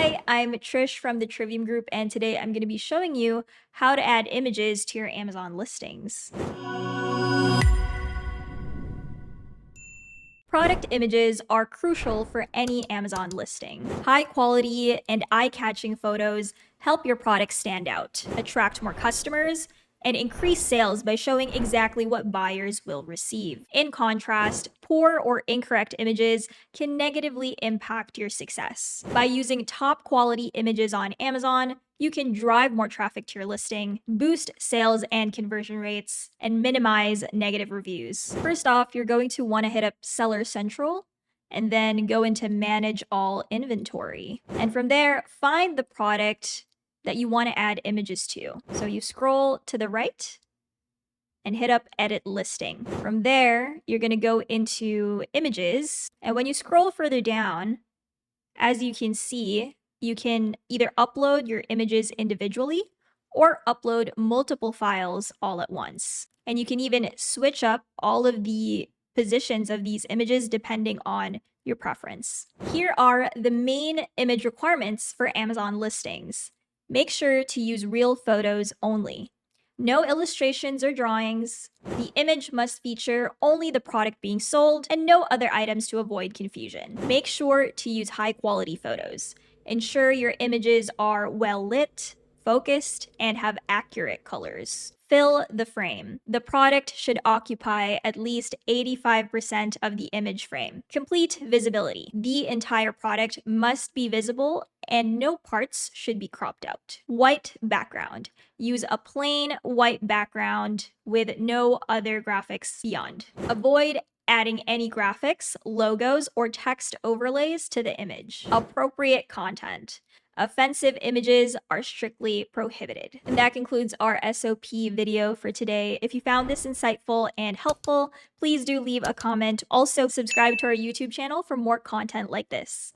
Hi, I'm Trish from the Trivium Group, and today I'm going to be showing you how to add images to your Amazon listings. Product images are crucial for any Amazon listing. High quality and eye-catching photos help your product stand out, attract more customers, and increase sales by showing exactly what buyers will receive. In contrast, poor or incorrect images can negatively impact your success. By using top quality images on Amazon, you can drive more traffic to your listing, boost sales and conversion rates, and minimize negative reviews. First off, you're going to want to hit up Seller Central and then go into Manage All Inventory. And from there, find the product that you want to add images to. So you scroll to the right and hit up Edit Listing. From there, you're going to go into Images. And when you scroll further down, as you can see, you can either upload your images individually or upload multiple files all at once. And you can even switch up all of the positions of these images depending on your preference. Here are the main image requirements for Amazon listings. Make sure to use real photos only. No illustrations or drawings. The image must feature only the product being sold and no other items to avoid confusion. Make sure to use high quality photos. Ensure your images are well lit, focused, and have accurate colors. Fill the frame. The product should occupy at least 85% of the image frame. Complete visibility. The entire product must be visible and no parts should be cropped out. White background. Use a plain white background with no other graphics beyond. Avoid adding any graphics, logos, or text overlays to the image. Appropriate content. Offensive images are strictly prohibited. And that concludes our SOP video for today. If you found this insightful and helpful, please do leave a comment. Also, subscribe to our YouTube channel for more content like this.